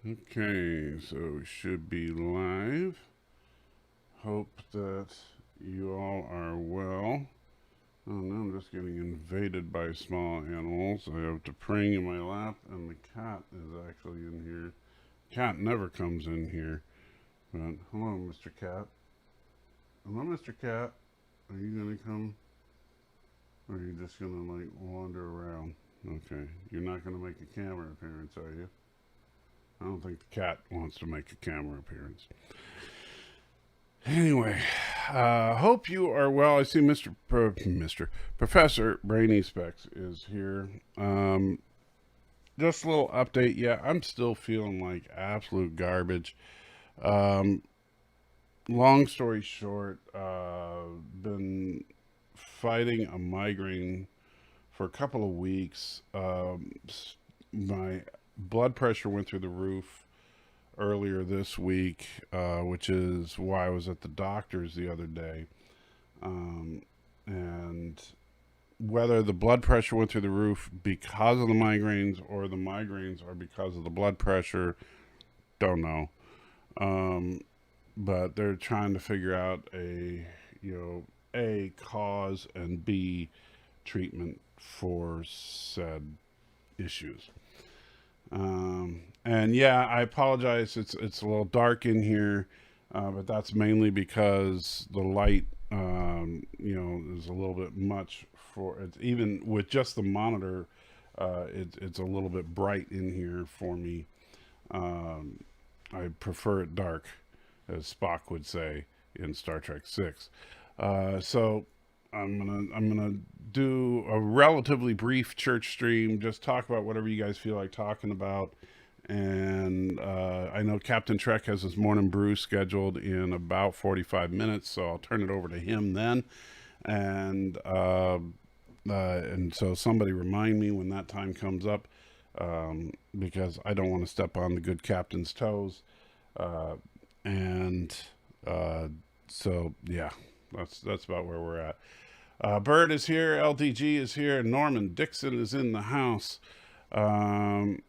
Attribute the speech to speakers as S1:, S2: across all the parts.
S1: Okay, so we should be live. Hope that you all are well. Oh no, I'm just getting invaded by small animals. I have Praying in my lap, and the cat is actually in here. Cat never comes in here. But hello, Mr. Cat. Hello, Mr. Cat. Are you gonna come? Or are you just gonna like wander around? Okay, you're not gonna make a camera appearance, are you? I don't think the cat wants to make a camera appearance. Anyway, hope you are well. I see Mr. Professor Brainy Specs is here. Just a little update. Yeah, I'm still feeling like absolute garbage. Um, Long story short, been fighting a migraine for a couple of weeks. My blood pressure went through the roof earlier this week, which is why I was at the doctor's the other day. And whether the blood pressure went through the roof because of the migraines or the migraines are because of the blood pressure, don't know. Um, but they're trying to figure out a cause and B treatment for said issues. And yeah, I apologize. It's a little dark in here, but that's mainly because the light, is a little bit much for it. Even with just the monitor, it's a little bit bright in here for me. I prefer it dark, as Spock would say in Star Trek Six. So I'm gonna do a relatively brief church stream. Just talk about whatever you guys feel like talking about. And I know Captain Trek has his morning brew scheduled in about 45 minutes, so I'll turn it over to him then. And and so somebody remind me when that time comes up, because I don't want to step on the good captain's toes. Uh, and so yeah, that's about where we're at. Bird is here, LDG is here, Norman Dixon is in the house. Um,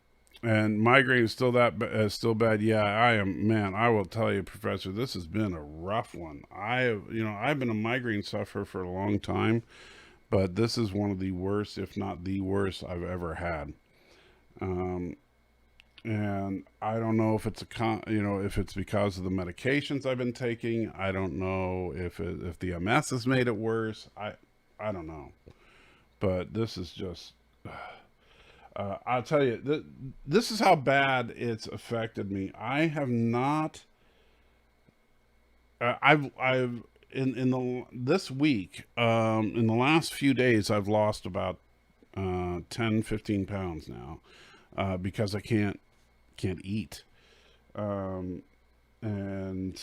S1: and migraine is still bad. Yeah, I am. Man, I will tell you, Professor, this has been a rough one. I've been a migraine sufferer for a long time, but this is one of the worst, if not the worst, I've ever had. Um, and I don't know if if it's because of the medications I've been taking. I don't know if the MS has made it worse. I don't know, but this is just. I'll tell you, this is how bad it's affected me. I have not. I've in the this week, in the last few days, I've lost about 10, 15 pounds now, because I can't eat. Um, and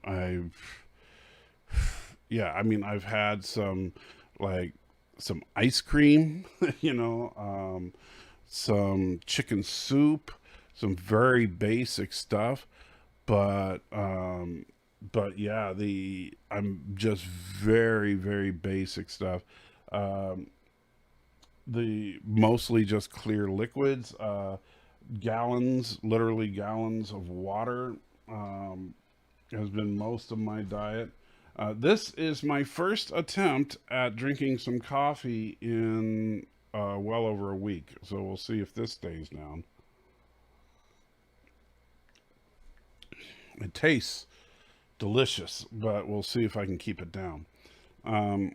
S1: I've yeah, I mean, I've had like some ice cream, some chicken soup, some very basic stuff. But yeah, the I'm just very very basic stuff. Um, the mostly just clear liquids, gallons, literally gallons of water. Um, has been most of my diet. This is my first attempt at drinking some coffee in well over a week, so we'll see if this stays down. It tastes delicious, but we'll see if I can keep it down. Um,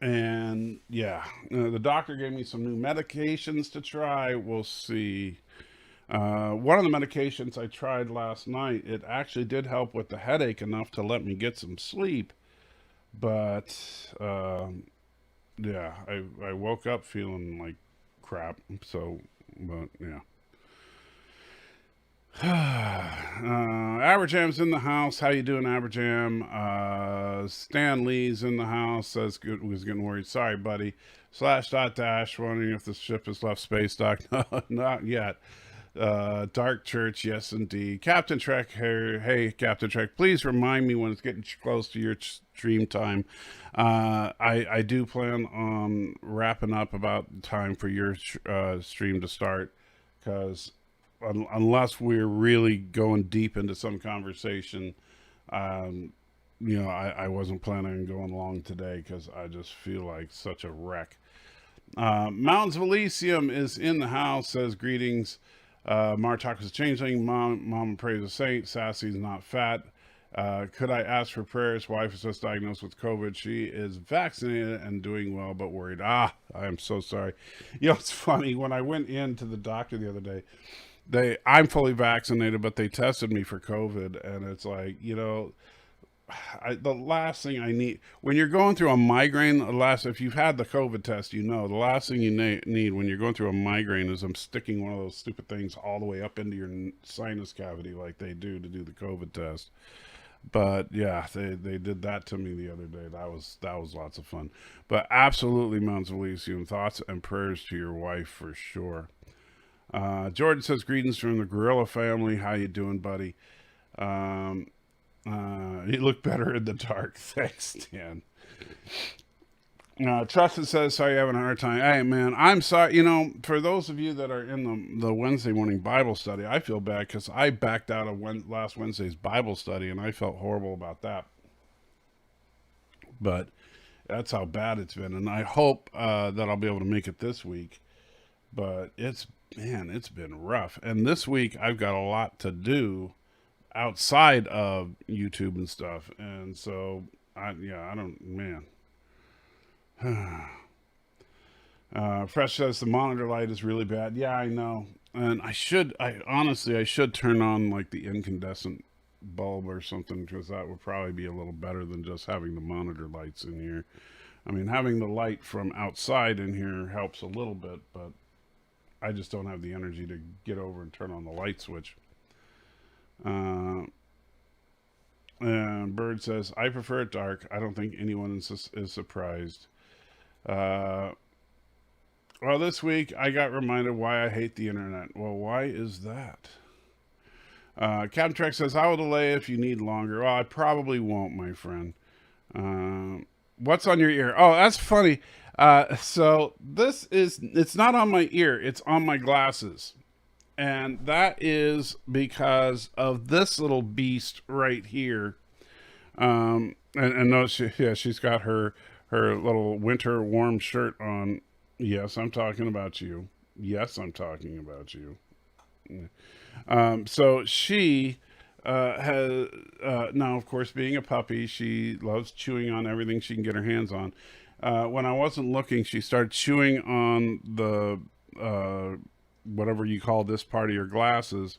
S1: and yeah, the doctor gave me some new medications to try. We'll see. One of the medications I tried last night, it actually did help with the headache enough to let me get some sleep. But yeah, I woke up feeling like crap. So, but yeah. Aberjam's in the house. How you doing, Aberjam? Stan Lee's in the house. Says good was getting worried. Sorry, buddy. Slash dot dash wondering if the ship has left space dock. No, not yet. Dark Church, yes indeed. Captain Trek here. Hey, Captain Trek, please remind me when it's getting close to your stream time. I do plan on wrapping up about time for your stream to start, because unless we're really going deep into some conversation, um, I wasn't planning on going long today because I just feel like such a wreck. Mountains of Elysium is in the house, says greetings. Martok is changeling. Mom prays a saint. Sassy's not fat. Could I ask for prayers? Wife is just diagnosed with COVID. She is vaccinated and doing well, but worried. I am so sorry. It's funny. When I went in to the doctor the other day, I'm fully vaccinated, but they tested me for COVID, and it's like, the last thing I need when you're going through a migraine, if you've had the COVID test, the last thing you need when you're going through a migraine is them sticking one of those stupid things all the way up into your sinus cavity like they do to do the COVID test. But yeah, they did that to me the other day. That was lots of fun. But absolutely, Mounts Elysium, thoughts and prayers to your wife for sure. Jordan says greetings from the Gorilla family. How you doing, buddy? You look better in the dark. Thanks, Dan. Trusted says, sorry, you're having a hard time. Hey, man, I'm sorry. For those of you that are in the Wednesday morning Bible study, I feel bad because I backed out of last Wednesday's Bible study, and I felt horrible about that. But that's how bad it's been, and I hope that I'll be able to make it this week. But it's been rough. And this week, I've got a lot to do outside of YouTube and stuff. And so, Fresh says the monitor light is really bad. Yeah, I know. And I should turn on like the incandescent bulb or something, because that would probably be a little better than just having the monitor lights in here. I mean, having the light from outside in here helps a little bit, but I just don't have the energy to get over and turn on the light switch. And Bird says, I prefer it dark. I don't think anyone is surprised. Well, this week I got reminded why I hate the internet. Well, why is that? Captain Trek says, I will delay if you need longer. Well, I probably won't, my friend. What's on your ear? Oh, that's funny. So it's not on my ear. It's on my glasses. And that is because of this little beast right here. And no, she's got her little winter warm shirt on. Yes, I'm talking about you. Yes, I'm talking about you. So she has now, of course, being a puppy, she loves chewing on everything she can get her hands on. When I wasn't looking, she started chewing on the whatever you call this part of your glasses,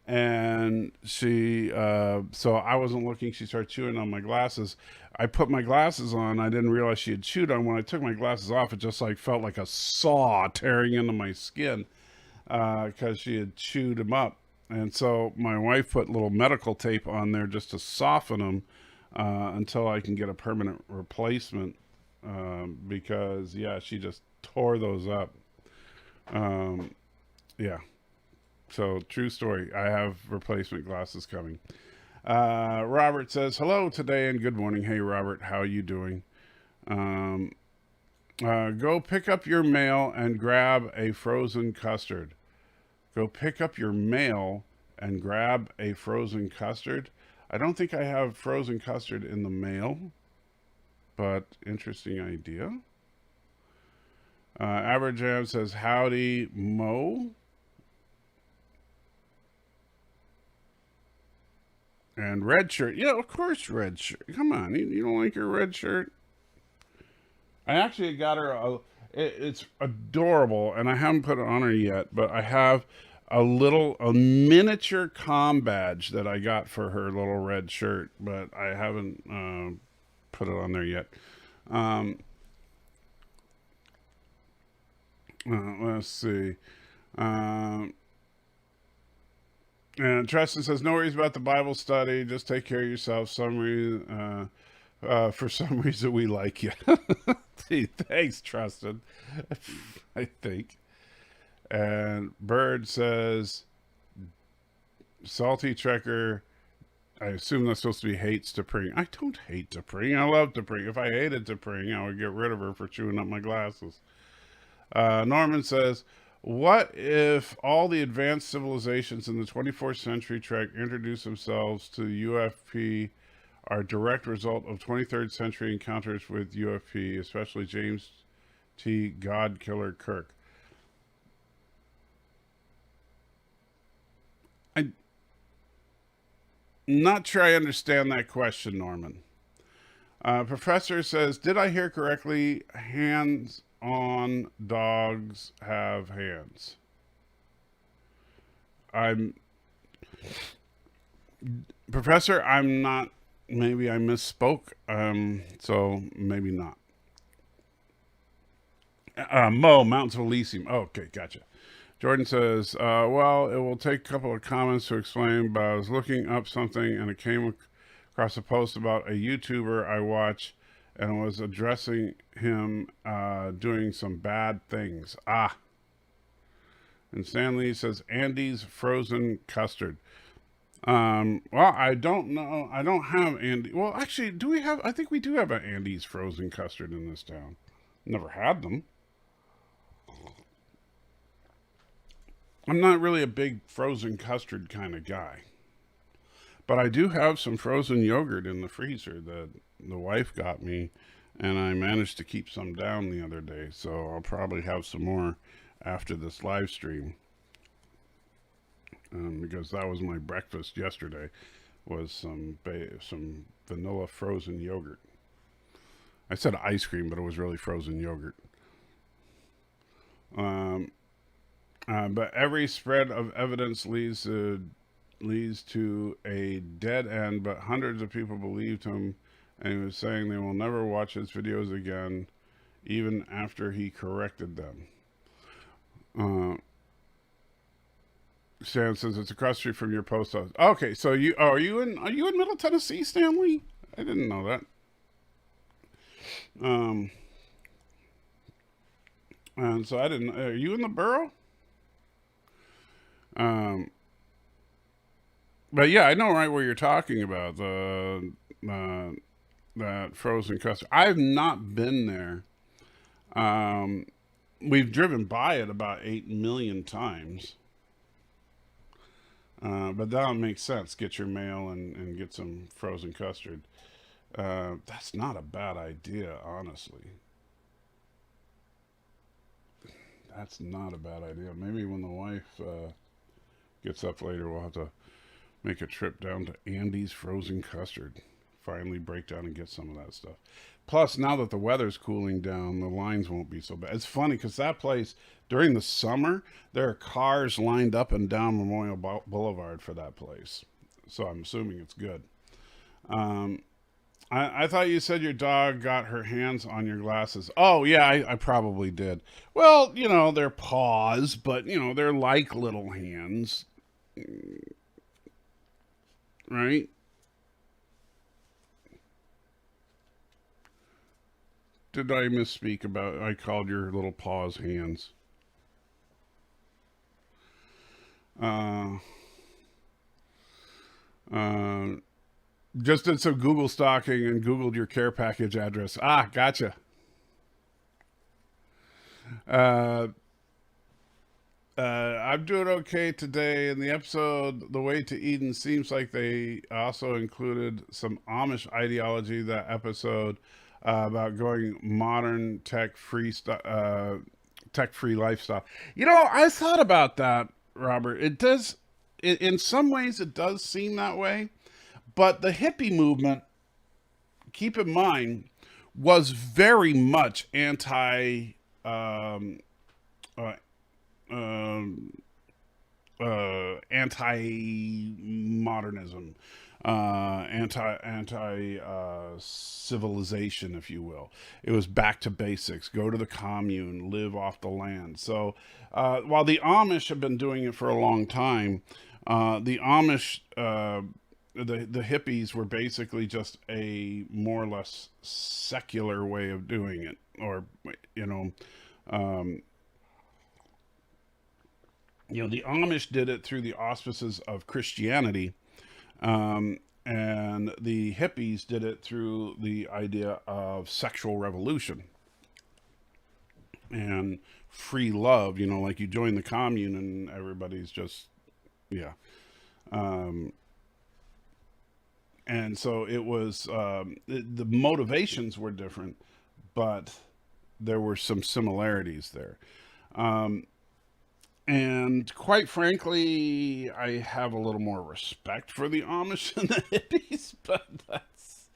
S1: and she so I wasn't looking. She started chewing on my glasses. I put my glasses on. I didn't realize she had chewed on. When I took my glasses off, it just like felt like a saw tearing into my skin because she had chewed them up. And so my wife put little medical tape on there just to soften them until I can get a permanent replacement, because she just tore those up. Yeah. So true story. I have replacement glasses coming. Robert says, hello today and good morning. Hey, Robert, how are you doing? Go pick up your mail and grab a frozen custard. Go pick up your mail and grab a frozen custard. I don't think I have frozen custard in the mail, but interesting idea. Average Jam says, howdy, Mo. And red shirt. Yeah, of course, red shirt. Come on, you don't like your red shirt? I actually got her it's adorable, and I haven't put it on her yet, but I have a miniature comm badge that I got for her little red shirt, but I haven't put it on there yet. Let's see. And Tristan says, no worries about the Bible study. Just take care of yourself. For some reason, we like you. Thanks, Tristan. I think. And Bird says, Salty Trekker, I assume that's supposed to be hates T'Pring. I don't hate T'Pring. I love T'Pring. If I hated T'Pring, I would get rid of her for chewing up my glasses. Norman says, What if all the advanced civilizations in the 24th century Trek introduce themselves to the UFP are a direct result of 23rd century encounters with UFP, especially James T. Godkiller Kirk? I'm not sure I understand that question, Norman. Professor says, did I hear correctly? Hands on dogs have hands. I'm Professor, I'm not. Maybe I misspoke. So maybe not. Mo, Mountains of Elysium. Oh, okay, gotcha. Jordan says, well, it will take a couple of comments to explain, but I was looking up something and it came across a post about a YouTuber I watch and was addressing him doing some bad things. Ah. And Stanley says, Andy's frozen custard. Well, I don't know. I don't have Andy. Well, actually, do we have? I think we do have an Andy's frozen custard in this town. Never had them. I'm not really a big frozen custard kind of guy. But I do have some frozen yogurt in the freezer that the wife got me, and I managed to keep some down the other day. So I'll probably have some more after this live stream. Because that was my breakfast yesterday, was some vanilla frozen yogurt. I said ice cream, but it was really frozen yogurt. But every spread of evidence leads to a dead end. But hundreds of people believed him, and he was saying they will never watch his videos again, even after he corrected them. Stan says it's across the street from your post office. Okay, so are you in Middle Tennessee, Stanley? I didn't know that. And so I didn't. Are you in the borough? But yeah, I know right where you're talking about that frozen custard. I've not been there. We've driven by it about 8 million times. But that makes sense. Get your mail and get some frozen custard. That's not a bad idea, honestly. That's not a bad idea. Maybe when the wife gets up later, we'll have to make a trip down to Andy's frozen custard. Finally break down and get some of that stuff. Plus, now that the weather's cooling down, the lines won't be so bad. It's funny because that place, during the summer, there are cars lined up and down Memorial Boulevard for that place. So I'm assuming it's good. I thought you said your dog got her hands on your glasses. Oh, yeah, I probably did. Well, they're paws, but, they're like little hands. Right? Did I misspeak about I called your little paws hands? Uh, uh, just did some Google stalking and Googled your care package address. Ah, gotcha. Uh, I'm doing okay today. In the episode, The Way to Eden seems like they also included some Amish ideology. That episode about going modern tech free lifestyle. I thought about that, Robert. It does. In some ways, it does seem that way. But the hippie movement, keep in mind, was very much uh, um, anti-modernism, anti civilization, if you will. It was back to basics. Go to the commune, live off the land. So while the Amish have been doing it for a long time, the Amish. The hippies were basically just a more or less secular way of doing it, or um, the Amish did it through the auspices of Christianity, and the hippies did it through the idea of sexual revolution. and free love, like you join the commune and everybody's just, yeah. Um, and so it was, the motivations were different, but there were some similarities there. Um, and quite frankly, I have a little more respect for the Amish and the hippies, but that's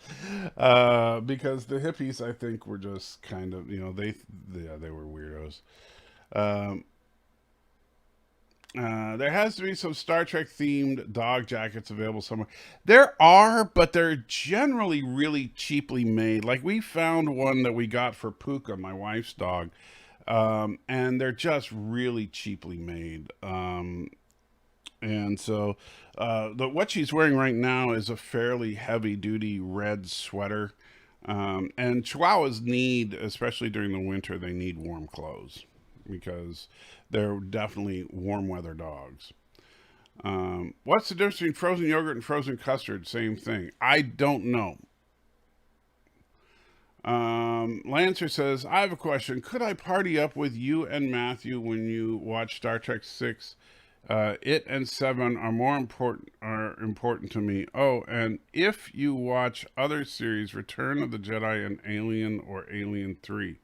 S1: because the hippies, I think, were just kind of, they were weirdos. Um, there has to be some Star Trek themed dog jackets available somewhere. There are, but they're generally really cheaply made. Like we found one that we got for Puka, my wife's dog, and they're just really cheaply made. And so, what she's wearing right now is a fairly heavy duty red sweater. And Chihuahuas need, especially during the winter, they need warm clothes because they're definitely warm weather dogs. What's the difference between frozen yogurt and frozen custard? Same thing. I don't know. Lancer says, I have a question. Could I party up with you and Matthew when you watch Star Trek 6? It and 7 are important to me. Oh, and if you watch other series, Return of the Jedi and Alien or Alien 3.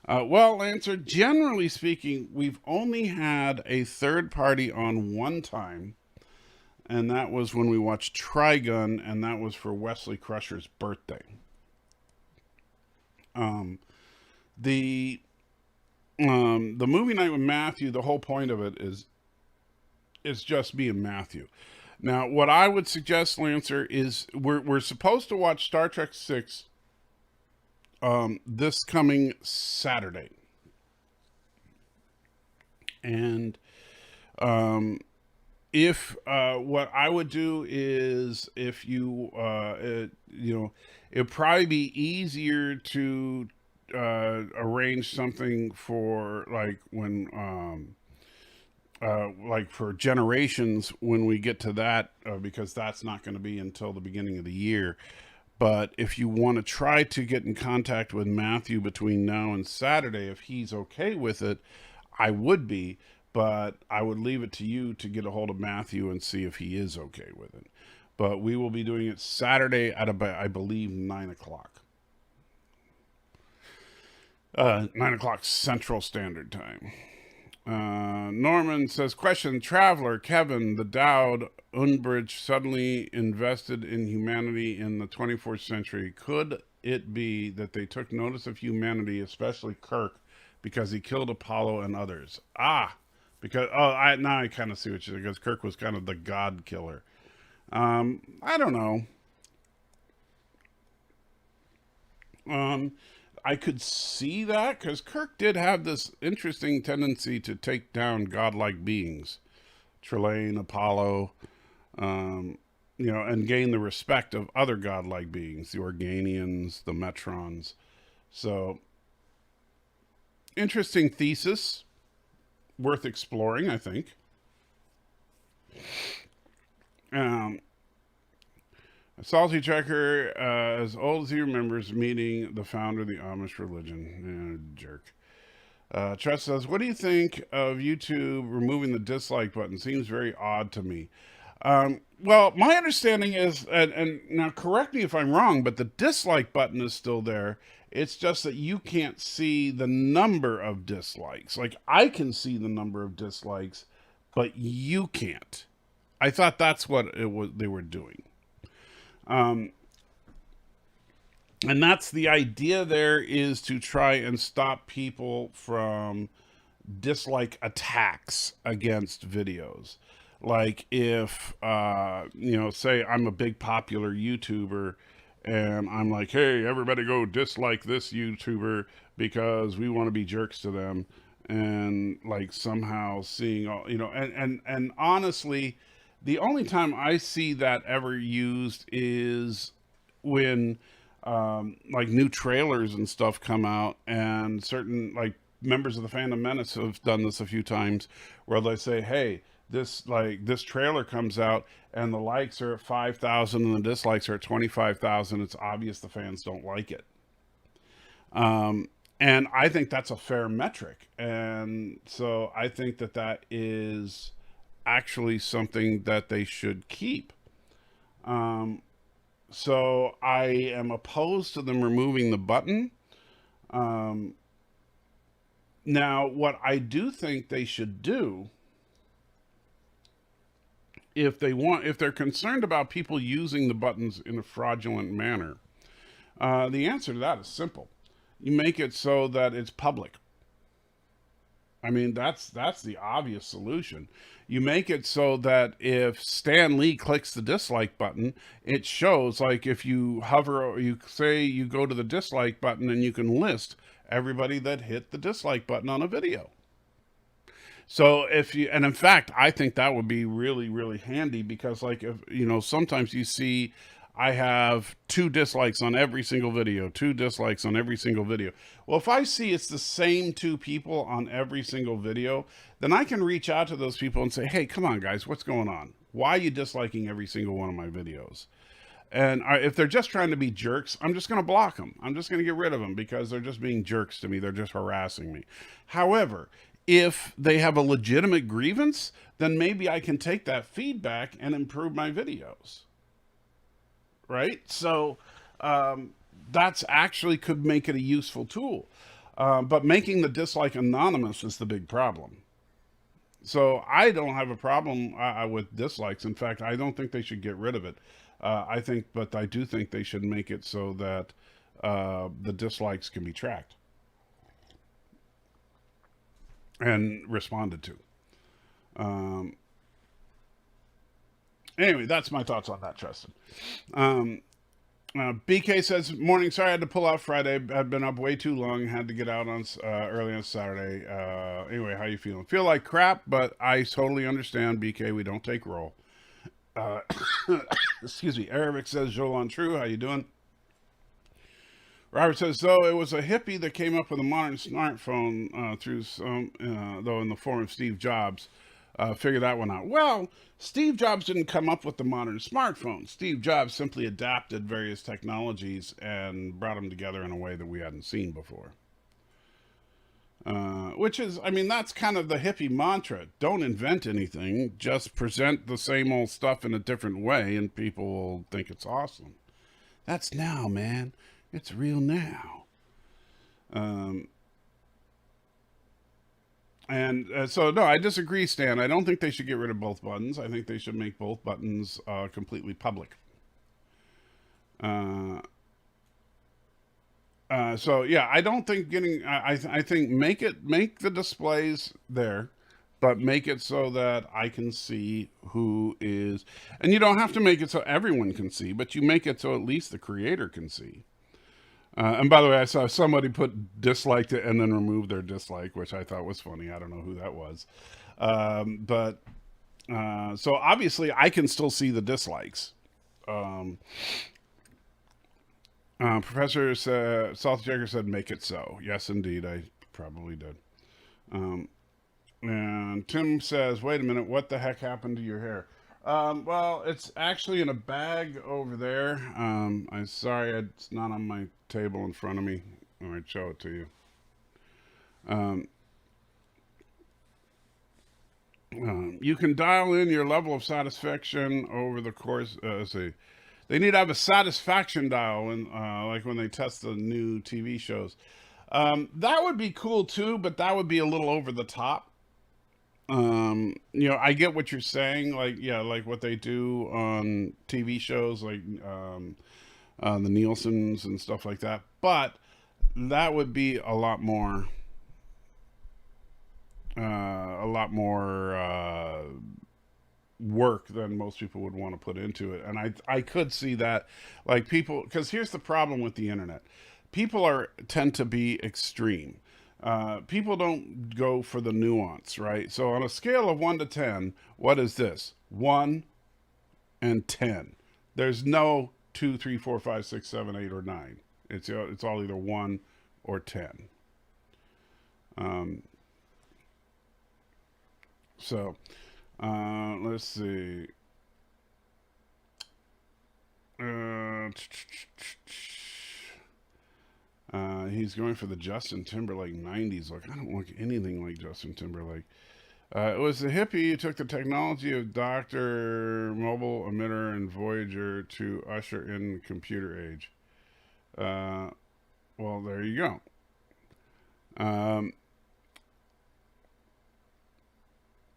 S1: Well, Lancer, generally speaking, we've only had a third party on one time, and that was when we watched Trigun, and that was for Wesley Crusher's birthday. Um, the the movie night with Matthew, the whole point of it is just me and Matthew. Now, what I would suggest, Lancer, is we're supposed to watch Star Trek 6 this coming Saturday. And if what I would do is if it'd probably be easier to arrange something for like for Generations when we get to that, because that's not going to be until the beginning of the year. But if you want to try to get in contact with Matthew between now and Saturday, if he's okay with it, I would be. But I would leave it to you to get a hold of Matthew and see if he is okay with it. But we will be doing it Saturday at about, I believe, 9 o'clock. 9 o'clock Central Standard Time. Norman says, question, Traveler, Kevin, the Dowd, Unbridge suddenly invested in humanity in the 24th century. Could it be that they took notice of humanity, especially Kirk, because he killed Apollo and others? Because, now I kind of see what you think, because Kirk was kind of the god killer. I don't know. I could see that, because Kirk did have this interesting tendency to take down godlike beings. Trelane, Apollo, and gain the respect of other godlike beings, the Organians, the Metrons. So, interesting thesis. Worth exploring, I think. Salty Checker, as old as he remembers meeting the founder of the Amish religion. Jerk. Tress says, what do you think of YouTube removing the dislike button? Seems very odd to me. Well, my understanding is, and now correct me if I'm wrong, but the dislike button is still there. It's just that you can't see the number of dislikes. Like, I can see the number of dislikes, but you can't. I thought that's what they were doing. And that's the idea there, is to try and stop people from dislike attacks against videos. Like if, say I'm a big popular YouTuber and I'm like, hey, everybody go dislike this YouTuber because we want to be jerks to them. And like somehow seeing all, and honestly, the only time I see that ever used is when like new trailers and stuff come out, and certain like members of the Phantom Menace have done this a few times, where they say, hey, this trailer comes out and the likes are at 5,000 and the dislikes are at 25,000. It's obvious the fans don't like it. And I think that's a fair metric. And so I think that that is actually something that they should keep. Um, so I am opposed to them removing the button. Um, Now, what I do think they should do, if they're concerned about people using the buttons in a fraudulent manner, the answer to that is simple. You make it so that it's public. I mean, that's the obvious solution. You make it so that if Stan Lee clicks the dislike button, it shows, like, if you hover, or you say you go to the dislike button, and you can list everybody that hit the dislike button on a video. So if you, and in fact, I think that would be really, really handy, because, like, if sometimes you see I have 2 dislikes on every single video, 2 dislikes on every single video. Well, if I see it's the same 2 people on every single video, then I can reach out to those people and say, hey, come on, guys, what's going on? Why are you disliking every single one of my videos? And if they're just trying to be jerks, I'm just going to block them. I'm just going to get rid of them, because they're just being jerks to me. They're just harassing me. However, if they have a legitimate grievance, then maybe I can take that feedback and improve my videos. Right? So that's actually could make it a useful tool. But making the dislike anonymous is the big problem. So I don't have a problem with dislikes. In fact, I don't think they should get rid of it. But I do think they should make it so that the dislikes can be tracked and responded to. Anyway, that's my thoughts on that, Tristan. BK says, morning, sorry I had to pull out Friday. I've been up way too long. Had to get out on early on Saturday. Anyway, how you feeling? Feel like crap, but I totally understand, BK. We don't take roll. Excuse me. Arabic says, Jolan True, how you doing? Robert says, though it was a hippie that came up with a modern smartphone through some, though in the form of Steve Jobs. Figure that one out. Well, Steve Jobs didn't come up with the modern smartphone. Steve Jobs simply adapted various technologies and brought them together in a way that we hadn't seen before. Which is, I mean, that's kind of the hippie mantra. Don't invent anything. Just present the same old stuff in a different way, and people will think it's awesome. That's now, man. It's real now. So, no, I disagree, Stan. I don't think they should get rid of both buttons. I think they should make both buttons completely public. So yeah, I don't think getting. I think make the displays there, but make it so that I can see who is, and you don't have to make it so everyone can see, but you make it so at least the creator can see. And by the way, I saw somebody put disliked it and then removed their dislike, which I thought was funny. I don't know who that was. So obviously I can still see the dislikes. Professor Salty Jacker said, make it so. Yes, indeed. I probably did. And Tim says, wait a minute. What the heck happened to your hair? Well, it's actually in a bag over there. I'm sorry, it's not on my table in front of me. I might show it to you. You can dial in your level of satisfaction over the course. Let's see. They need to have a satisfaction dial, like when they test the new TV shows. That would be cool too, but that would be a little over the top. I get what you're saying, like what they do on TV shows, like the Nielsen's and stuff like that. But that would be a lot more work than most people would want to put into it. And I could see that, like, people, because here's the problem with the internet. People tend to be extreme. People don't go for the nuance, right? So on a scale of 1 to 10, what is this? 1 and 10. There's no 2, 3, 4, 5, 6, 7, 8, or 9. It's all either 1 or 10. So let's see. He's going for the Justin Timberlake 90s look. I don't look anything like Justin Timberlake. It was the hippie who took the technology of Doctor, Mobile Emitter, and Voyager to usher in the computer age. Well, there you go.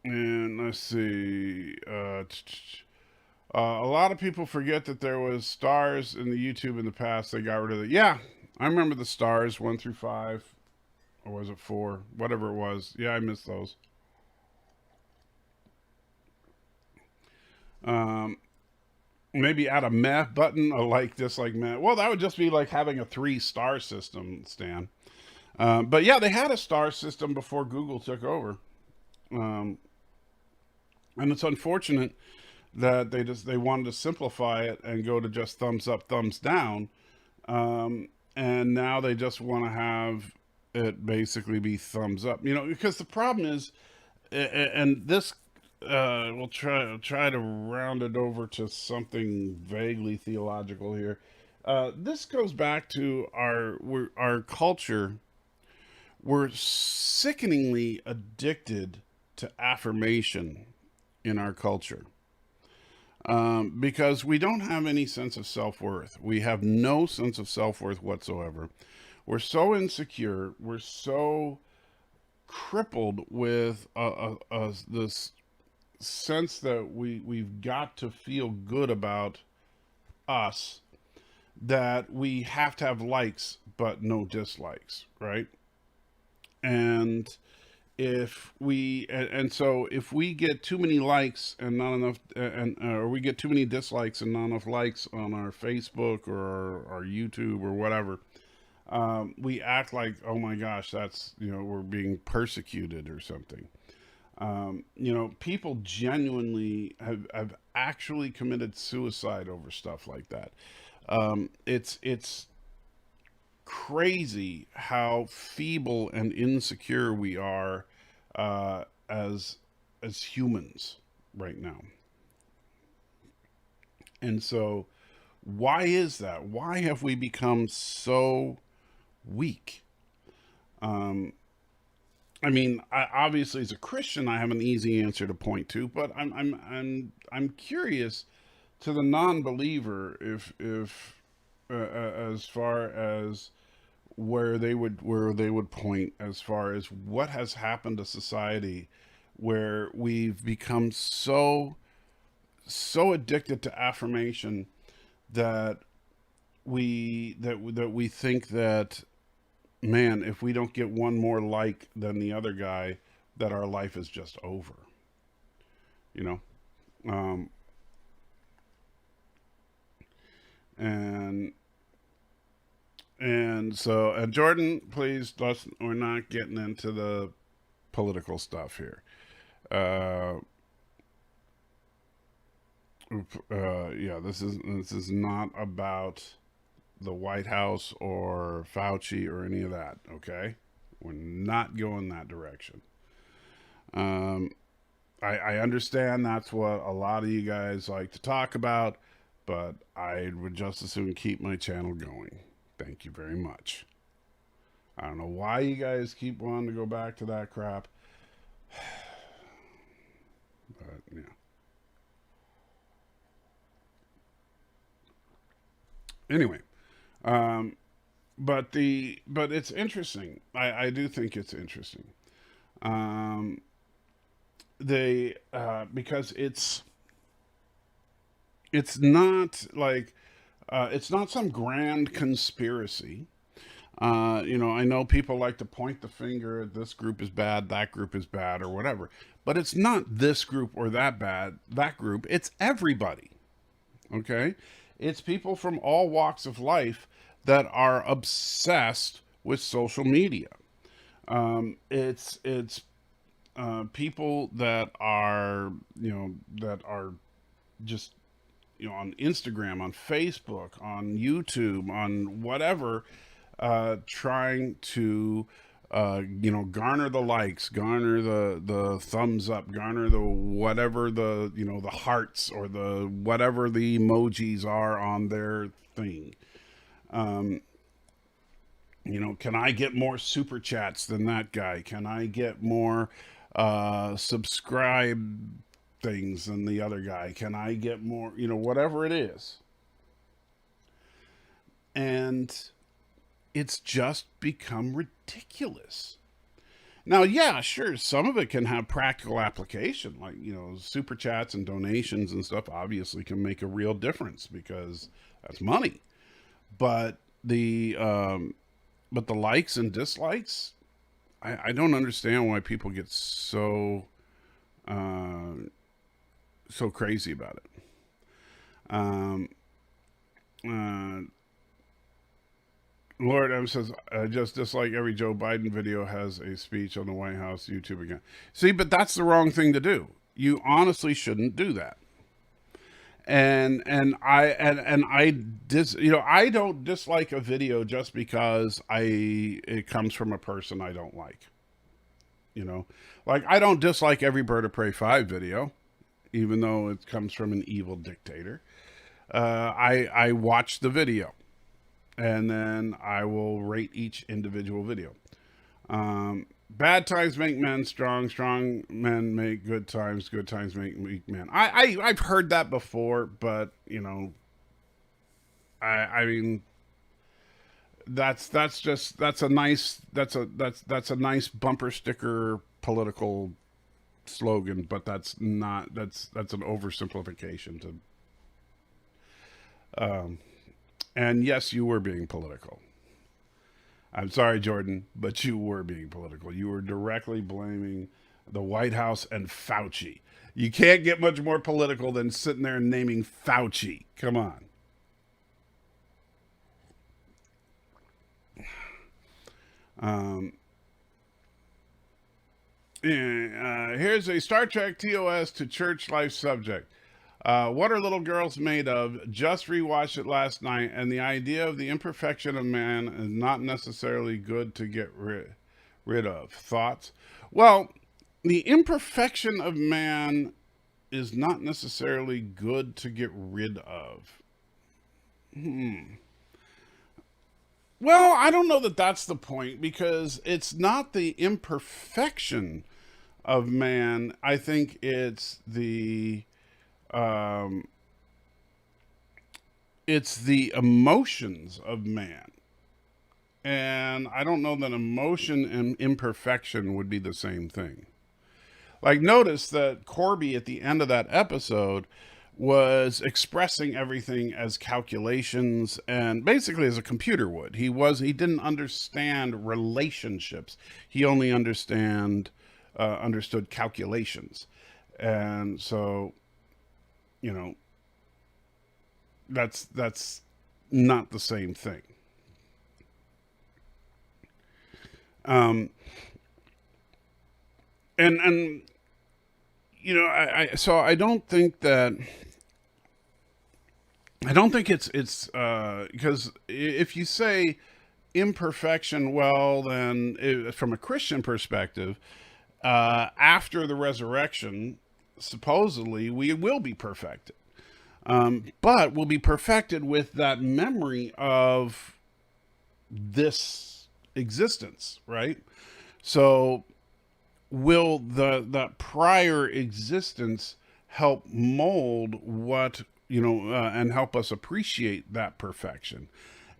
S1: And let's see. A lot of people forget that there was stars in the YouTube in the past. They got rid of it. Yeah, I remember the stars 1 through 5, or was it 4? Whatever it was. Yeah, I missed those. Maybe add a meh button, a like, dislike, meh. Well, that would just be like having a 3-star system, Stan. But yeah, they had a star system before Google took over. Um, and it's unfortunate that they wanted to simplify it and go to just thumbs up, thumbs down, and now they just want to have it basically be thumbs up. Because the problem is, and this we'll try to round it over to something vaguely theological here. This goes back to our culture. We're sickeningly addicted to affirmation in our culture. Because we don't have any sense of self-worth. We have no sense of self-worth whatsoever. We're so insecure. We're so crippled with this sense that we've got to feel good about us, that we have to have likes but no dislikes, right? And so if we get too many likes and not enough, or we get too many dislikes and not enough likes on our Facebook or our YouTube or whatever, we act like, oh my gosh, that's, we're being persecuted or something. People genuinely have actually committed suicide over stuff like that. It's crazy how feeble and insecure we are as humans right now. And so why is that? Why have we become so weak? Obviously as a Christian I have an easy answer to point to, but I'm curious to the non-believer if as far as where they would point as far as what has happened to society, where we've become so addicted to affirmation that we think that, man, if we don't get one more like than the other guy, that our life is just over. And so, Jordan, please, we're not getting into the political stuff here. This is not about the White House or Fauci or any of that. Okay, we're not going that direction. I understand that's what a lot of you guys like to talk about, but I would just as soon keep my channel going. Thank you very much. I don't know why you guys keep wanting to go back to that crap. But, yeah. Anyway, but it's interesting. I do think it's interesting. Because it's not like, it's not some grand conspiracy. I know people like to point the finger at this group is bad, that group is bad, or whatever. But it's not this group or that group. It's everybody. Okay? It's people from all walks of life that are obsessed with social media. It's people that are, just, on Instagram, on Facebook, on YouTube, on whatever, trying to, garner the likes, garner the thumbs up, garner the whatever the hearts or the whatever the emojis are on their thing. Can I get more super chats than that guy? Can I get more subscribe things than the other guy? Can I get more, whatever it is? And it's just become ridiculous. Now, yeah, sure, some of it can have practical application, like, super chats and donations and stuff obviously can make a real difference because that's money. But the likes and dislikes, I don't understand why people get so crazy about it. Um, uh, Lord M says, just dislike every Joe Biden video has a speech on the White House YouTube account. See, but that's the wrong thing to do. You honestly shouldn't do that. I don't dislike a video just because it comes from a person I don't like. Like I don't dislike every Bird of Prey 5 video, even though it comes from an evil dictator. I watch the video, and then I will rate each individual video. Bad times make men strong. Strong men make good times. Good times make weak men. I've heard that before, but I mean, that's a nice bumper sticker political slogan, but that's an oversimplification to. And yes, you were being political. I'm sorry, Jordan, but you were being political. You were directly blaming the White House and Fauci. You can't get much more political than sitting there and naming Fauci. Come on. Here's a Star Trek TOS to church life subject. What are little girls made of? Just rewatched it last night, and the idea of the imperfection of man is not necessarily good to get rid of. Thoughts? Well, the imperfection of man is not necessarily good to get rid of. Well, I don't know that that's the point, because it's not the imperfection of man. I think it's the emotions of man. And I don't know that emotion and imperfection would be the same thing. Like, notice that Corby at the end of that episode was expressing everything as calculations, and basically as a computer would. He didn't understand relationships. He only understood calculations. And so, that's not the same thing. I don't think that. I don't think it's because if you say imperfection, well, then from a Christian perspective, after the resurrection, supposedly we will be perfected, but we'll be perfected with that memory of this existence, right? So will that prior existence help mold what, and help us appreciate that perfection?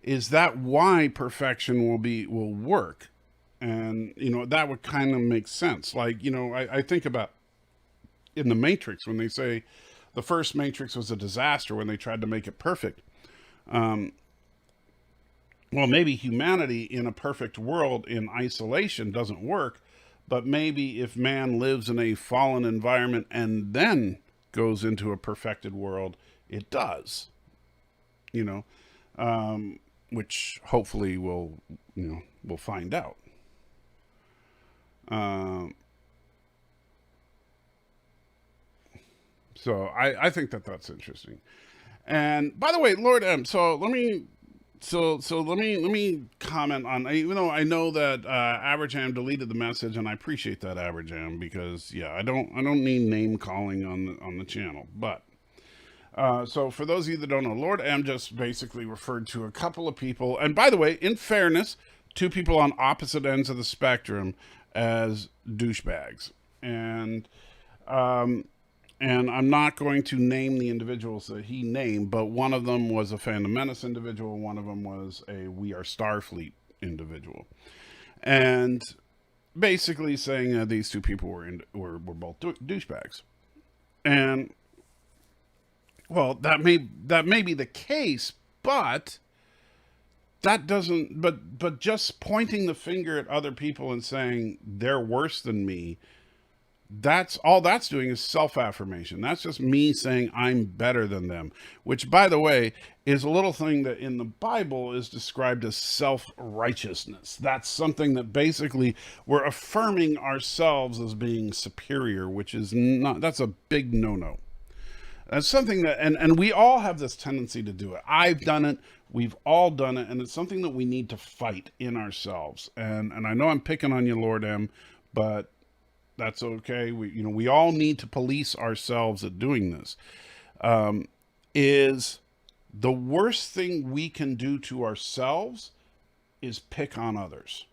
S1: Is that why perfection will work? And, that would kind of make sense. Like, I think about in the Matrix, when they say the first Matrix was a disaster when they tried to make it perfect. Well, maybe humanity in a perfect world in isolation doesn't work, but maybe if man lives in a fallen environment and then goes into a perfected world, it does. Which hopefully we'll find out. So I think that's interesting. And by the way, Lord M, so let me comment on, even though I know that Aberjam deleted the message, and I appreciate that, Aberjam, because I don't need name calling on the channel. But so for those of you that don't know, Lord M just basically referred to a couple of people, and by the way, in fairness, two people on opposite ends of the spectrum as douchebags. Um, and I'm not going to name the individuals that he named, but one of them was a Phantom Menace individual, one of them was a We Are Starfleet individual. And basically saying that these two people were both douchebags. And well, that may be the case, but that doesn't but just pointing the finger at other people and saying they're worse than me, that's all that's doing is self-affirmation. That's just me saying I'm better than them, which, by the way, is a little thing that in the Bible is described as self-righteousness. That's something that basically we're affirming ourselves as being superior, which is not, that's a big no-no. That's something that, and we all have this tendency to do it. I've done it. We've all done it. And it's something that we need to fight in ourselves. And I know I'm picking on you, Lord M, but that's okay. We all need to police ourselves at doing this. Is the worst thing we can do to ourselves is pick on others.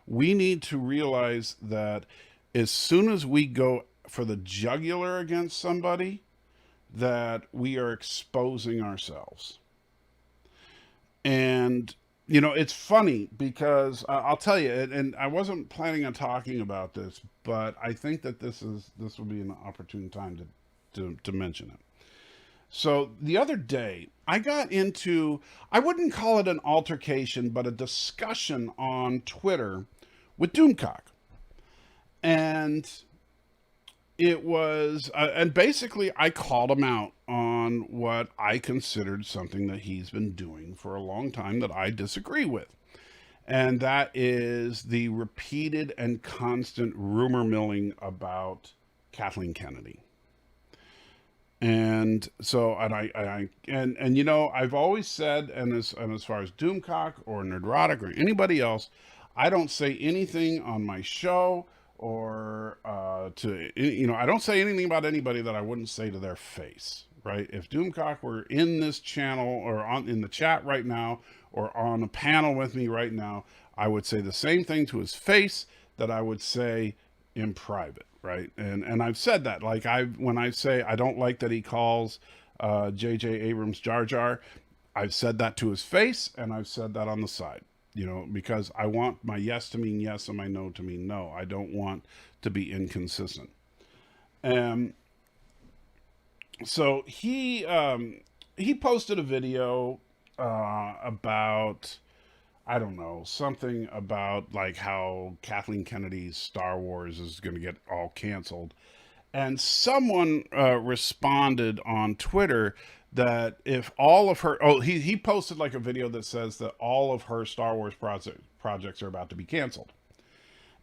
S1: We need to realize that as soon as we go for the jugular against somebody, that we are exposing ourselves. And it's funny because I'll tell you, and I wasn't planning on talking about this, but I think that this will be an opportune time to mention it. So the other day, I got into, I wouldn't call it an altercation, but a discussion on Twitter with Doomcock. And it was, and basically I called him out on what I considered something that he's been doing for a long time that I disagree with. And that is the repeated and constant rumor milling about Kathleen Kennedy. And so, and I've always said, and as far as Doomcock or Nerdrotic or anybody else, I don't say anything on my show or I don't say anything about anybody that I wouldn't say to their face, right? If Doomcock were in this channel or in the chat right now or on a panel with me right now, I would say the same thing to his face that I would say in private, right? And I've said that, like when I say I don't like that he calls J.J. Abrams Jar Jar, I've said that to his face and I've said that on the side. Because I want my yes to mean yes and my no to mean no. I don't want to be inconsistent. So he posted a video about, I don't know, something about like how Kathleen Kennedy's Star Wars is going to get all canceled. And someone responded on Twitter that if all of her, he posted like a video that says that all of her Star Wars projects are about to be canceled.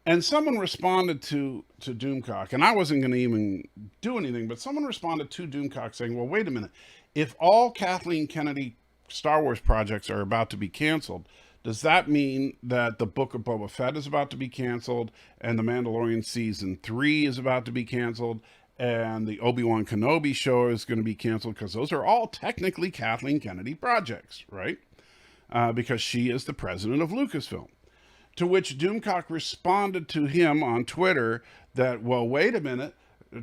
S1: And someone responded to Doomcock, and I wasn't going to even do anything, but someone responded to Doomcock saying, well, wait a minute. If all Kathleen Kennedy Star Wars projects are about to be canceled, does that mean that the Book of Boba Fett is about to be canceled and The Mandalorian Season 3 is about to be canceled and the Obi-Wan Kenobi show is going to be canceled? Because those are all technically Kathleen Kennedy projects, right? Because she is the president of Lucasfilm. To which Doomcock responded to him on Twitter that, well, wait a minute,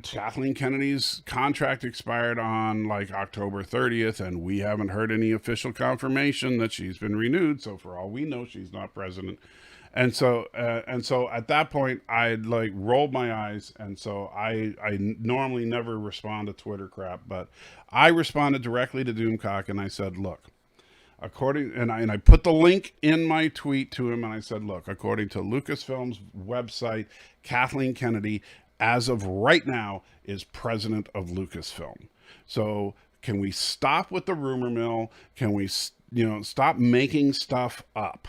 S1: Kathleen Kennedy's contract expired on like October 30th, and we haven't heard any official confirmation that she's been renewed. So for all we know, she's not president. And so at that point, I'd like rolled my eyes. And so I normally never respond to Twitter crap, but I responded directly to Doomcock and I said, look, and I put the link in my tweet to him and I said, look, according to Lucasfilm's website, Kathleen Kennedy, as of right now, is president of Lucasfilm. So can we stop with the rumor mill? Can we, stop making stuff up?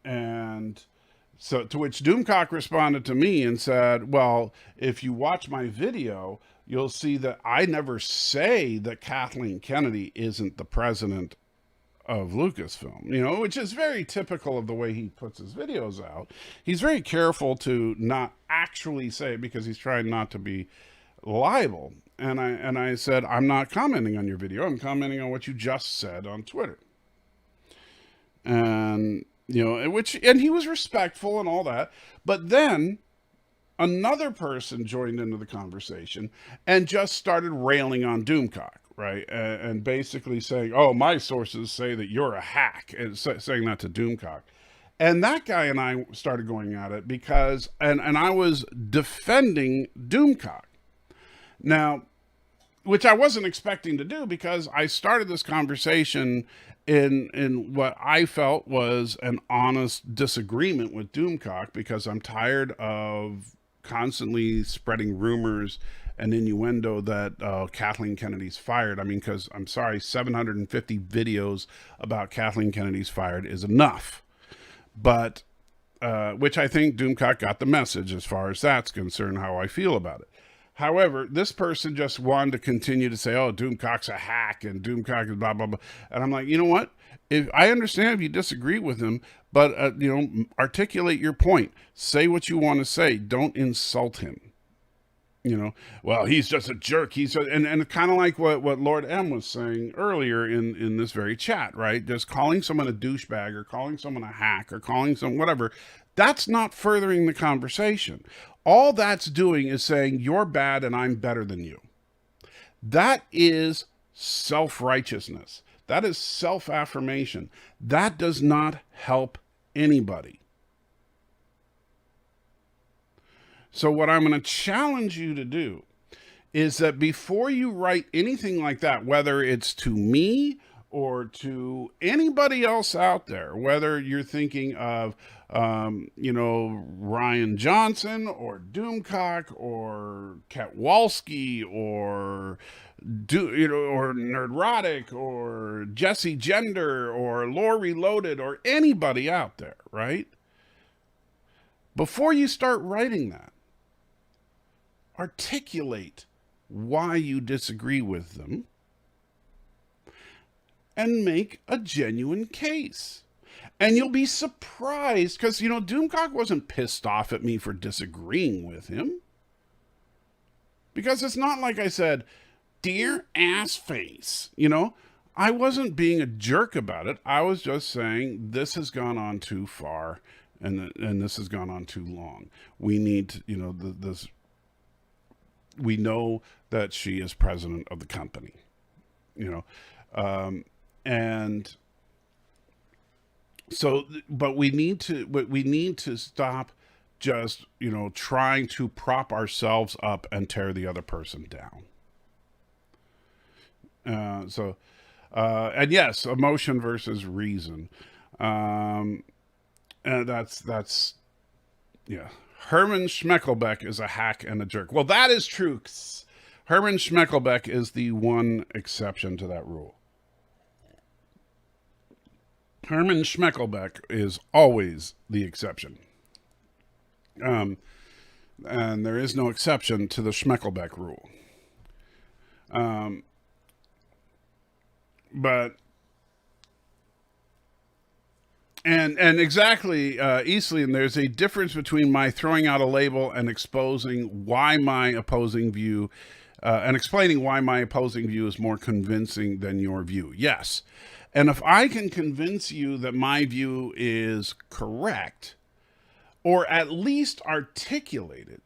S1: And so to which Doomcock responded to me and said, well, if you watch my video, you'll see that I never say that Kathleen Kennedy isn't the president of Lucasfilm, which is very typical of the way he puts his videos out. He's very careful to not actually say it because he's trying not to be libel. And I said, I'm not commenting on your video. I'm commenting on what you just said on Twitter. And, and he was respectful and all that. But then another person joined into the conversation and just started railing on Doomcock, right? And basically saying, oh, my sources say that you're a hack, and saying that to Doomcock. And that guy and I started going at it because, and I was defending Doomcock. Now, which I wasn't expecting to do, because I started this conversation in what I felt was an honest disagreement with Doomcock, because I'm tired of constantly spreading rumors and innuendo that Kathleen Kennedy's fired. I mean, because I'm sorry, 750 videos about Kathleen Kennedy's fired is enough. But, which I think Doomcock got the message as far as that's concerned, how I feel about it. However, this person just wanted to continue to say, oh, Doomcock's a hack and Doomcock is blah, blah, blah. And I'm like, you know what? If I understand if you disagree with him, but, articulate your point. Say what you want to say. Don't insult him. Well, he's just a jerk. And kind of like what Lord M was saying earlier in this very chat, right? Just calling someone a douchebag or calling someone a hack or calling someone whatever, that's not furthering the conversation. All that's doing is saying you're bad and I'm better than you. That is self-righteousness. That is self-affirmation. That does not help anybody. So what I'm going to challenge you to do is that before you write anything like that, whether it's to me or to anybody else out there, whether you're thinking of, Ryan Johnson or Doomcock or Ketwalski or or Nerdrotic or Jesse Gender or Lori Loaded or anybody out there, right? Before you start writing that, articulate why you disagree with them and make a genuine case. And you'll be surprised, because, Doomcock wasn't pissed off at me for disagreeing with him. Because it's not like I said, dear ass face, I wasn't being a jerk about it. I was just saying this has gone on too far and this has gone on too long. We need to, we know that she is president of the company, and so, but we need to stop just, trying to prop ourselves up and tear the other person down. And yes, emotion versus reason. And that's, yeah. Herman Schmeckelbeck is a hack and a jerk. Well, that is true. Herman Schmeckelbeck is the one exception to that rule. Herman Schmeckelbeck is always the exception. And there is no exception to the Schmeckelbeck rule. And exactly, Eastleyan, there's a difference between my throwing out a label and exposing why my opposing view, and explaining why my opposing view is more convincing than your view. Yes. And if I can convince you that my view is correct, or at least articulate it,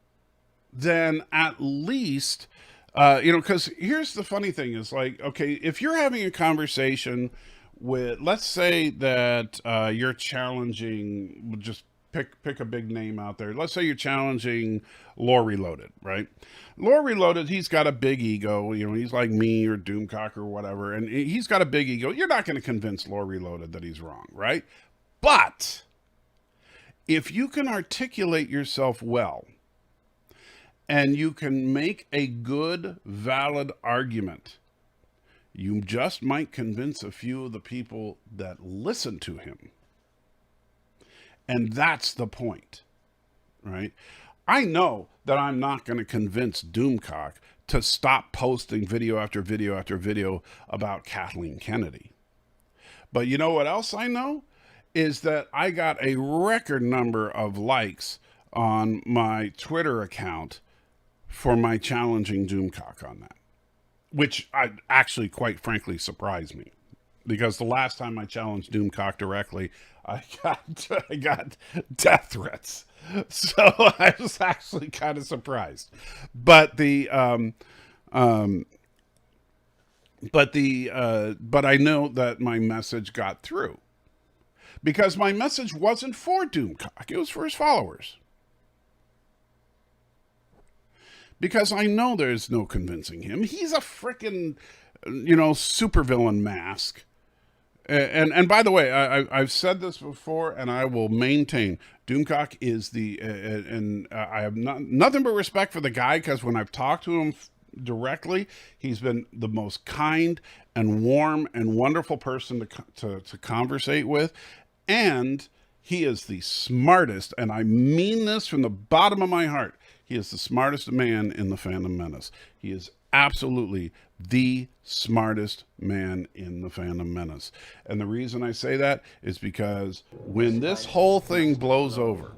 S1: then at least, because here's the funny thing is, like, okay, if you're having a conversation with, let's say that you're challenging, just pick a big name out there. Let's say you're challenging Lori Loaded, right? Lori Loaded, he's got a big ego. He's like me or Doomcock or whatever, and he's got a big ego. You're not going to convince Lori Loaded that he's wrong, right? But if you can articulate yourself well, and you can make a good, valid argument, you just might convince a few of the people that listen to him. And that's the point, right? I know that I'm not going to convince Doomcock to stop posting video after video after video about Kathleen Kennedy. But you know what else I know? Is that I got a record number of likes on my Twitter account for my challenging Doomcock on that, which I actually, quite frankly, surprised me, because the last time I challenged Doomcock directly, I got death threats. So I was actually kind of surprised. But but I know that my message got through, because my message wasn't for Doomcock, it was for his followers. Because I know there's no convincing him. He's a freaking, supervillain mask. And by the way, I've said this before, and I will maintain, Doomcock is and I have nothing but respect for the guy, because when I've talked to him directly, he's been the most kind and warm and wonderful person to conversate with, and he is the smartest, and I mean this from the bottom of my heart. He is the smartest man in the Phantom Menace. He is absolutely the smartest man in the Phantom Menace. And the reason I say that is because when this whole thing blows over,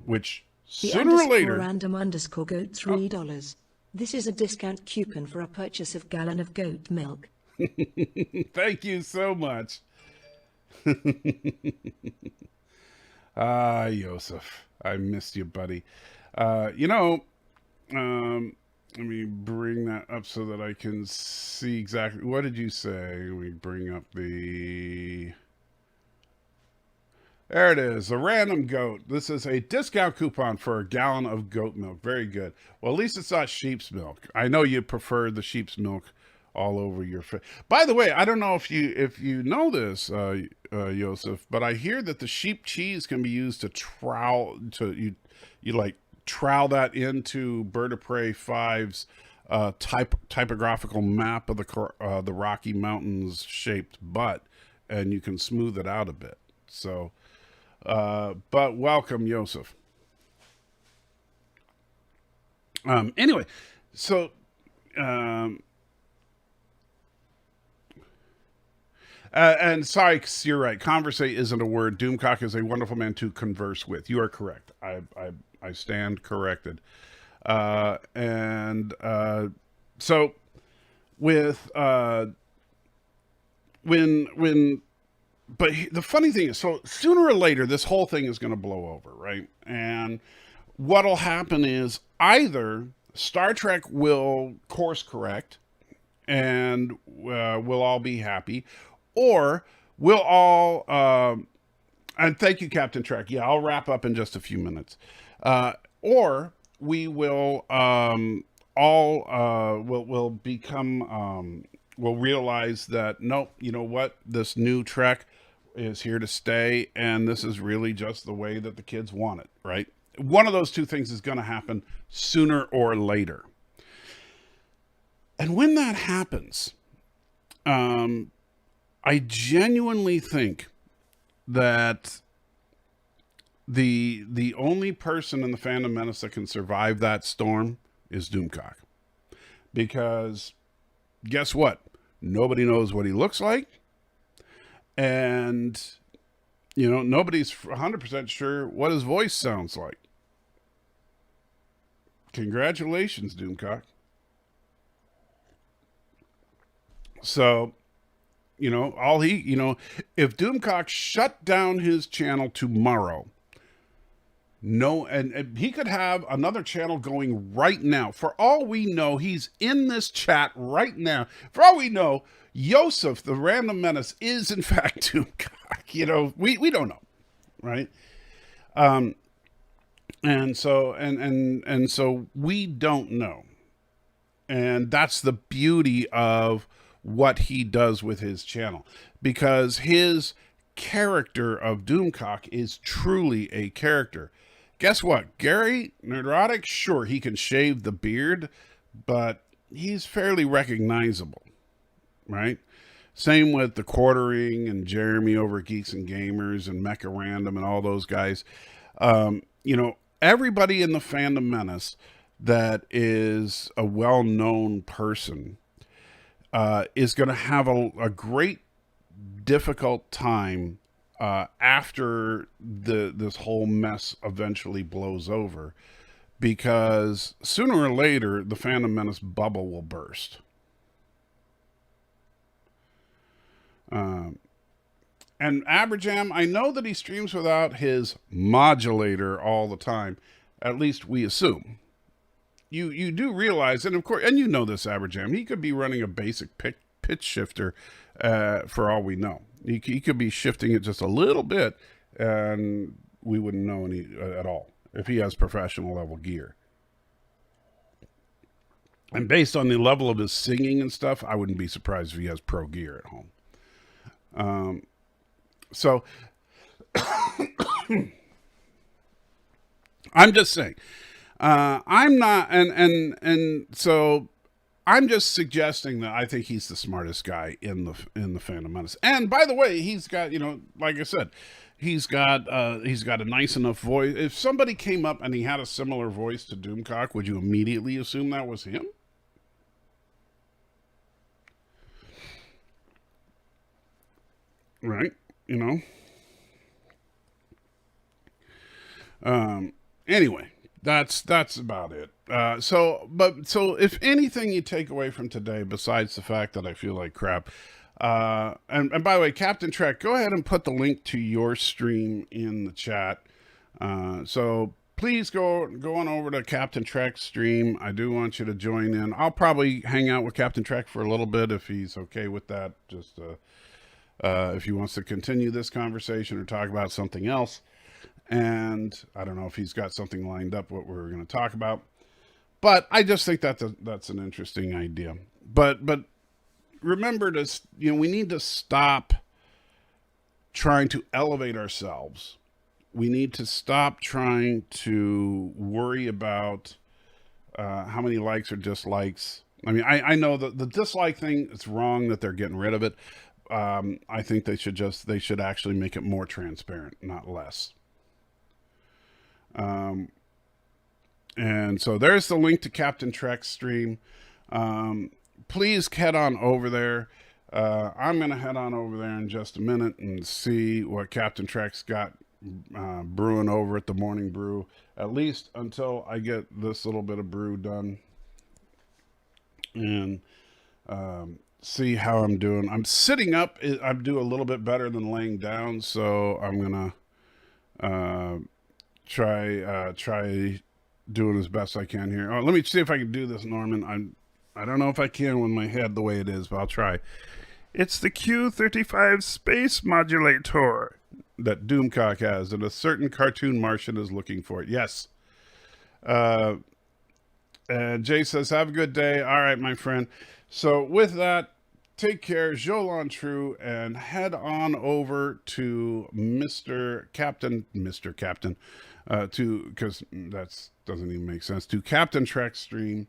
S1: which sooner or later...
S2: _random_goat $3. This is a discount coupon for a purchase of gallon of goat milk.
S1: Thank you so much. Joseph, I missed you, buddy. Let me bring that up so that I can see exactly. What did you say? Let me bring up the... There it is, a random goat. This is a discount coupon for a gallon of goat milk. Very good. Well, at least it's not sheep's milk. I know you prefer the sheep's milk all over your face. By the way, I don't know if you know this, Joseph, but I hear that the sheep cheese can be used to trowel, you like trowel that into Bird of Prey 5's typographical map of the Rocky Mountains shaped butt, and you can smooth it out a bit. So, but welcome, Joseph. Anyway, so, and sorry, you're right. Conversate isn't a word. Doomcock is a wonderful man to converse with. You are correct. I stand corrected. So with but the funny thing is, so sooner or later, this whole thing is going to blow over, right? And what'll happen is either Star Trek will course correct and we'll all be happy, or we'll all, and thank you, Captain Trek. Yeah, I'll wrap up in just a few minutes. Or we will will become, we'll realize that, nope, you know what? This new Trek is here to stay, and this is really just the way that the kids want it, right? One of those two things is going to happen sooner or later. And when that happens, I genuinely think that the only person in the Phantom Menace that can survive that storm is Doomcock. Because guess what? Nobody knows what he looks like. And, nobody's 100% sure what his voice sounds like. Congratulations, Doomcock. So, if Doomcock shut down his channel tomorrow, and he could have another channel going right now. For all we know, he's in this chat right now. For all we know, Joseph, the Random Menace, is in fact Doomcock. We don't know, right? And so we don't know. And that's the beauty of what he does with his channel, because his character of Doomcock is truly a character. Guess what? Gary Nerdrotic, sure, he can shave the beard, but he's fairly recognizable, right? Same with the Quartering and Jeremy over at Geeks and Gamers and Mecha Random and all those guys. Everybody in the Phantom Menace that is a well-known person is going to have a great difficult time after this whole mess eventually blows over, because sooner or later the Phantom Menace bubble will burst. And Aberjam, I know that he streams without his modulator all the time. At least we assume. You do realize, and of course, and you know this, Aberjam, he could be running a basic pitch shifter for all we know. He could be shifting it just a little bit, and we wouldn't know any at all if he has professional level gear. And based on the level of his singing and stuff, I wouldn't be surprised if he has pro gear at home. So I'm just saying, I'm not, and so I'm just suggesting that I think he's the smartest guy in the Phantom Menace. And by the way, he's got, like I said, he's got a nice enough voice. If somebody came up and he had a similar voice to Doomcock, would you immediately assume that was him? Right? Anyway, that's about it. So if anything you take away from today, besides the fact that I feel like crap, and by the way, Captain Trek, go ahead and put the link to your stream in the chat. So please go on over to Captain Trek's stream. I do want you to join in. I'll probably hang out with Captain Trek for a little bit if he's okay with that. Just if he wants to continue this conversation or talk about something else. And I don't know if he's got something lined up what we're going to talk about. But I just think that's an interesting idea. But remember to, we need to stop trying to elevate ourselves. We need to stop trying to worry about how many likes or dislikes. I mean, I know that the dislike thing, it's wrong that they're getting rid of it. I think they should actually make it more transparent, not less. And so there's the link to Captain Trek's stream. Please head on over there. I'm going to head on over there in just a minute and see what Captain Trek's got brewing over at the Morning Brew, at least until I get this little bit of brew done. And see how I'm doing. I'm sitting up. I do a little bit better than laying down, so I'm going to try doing as best I can here. Let me see if I can do this, Norman. I don't know if I can with my head the way it is, but I'll try. It's the Q35 space modulator that Doomcock has, and a certain cartoon Martian is looking for it. Yes. And Jay says, have a good day. All right, my friend. So with that, take care, Jolan True, and head on over to Mr. Captain, because that doesn't even make sense, to Captain Trek stream,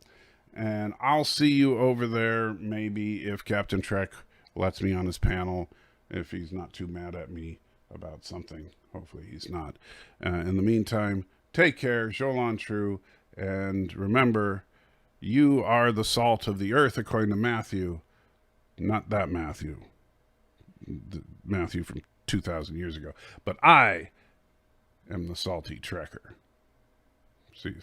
S1: and I'll see you over there, maybe if Captain Trek lets me on his panel, if he's not too mad at me about something. Hopefully he's not. In the meantime, take care, Jolan True, and remember, you are the salt of the earth, according to Matthew. Not that Matthew. Matthew from 2,000 years ago. But I am the salty trekker. See you soon.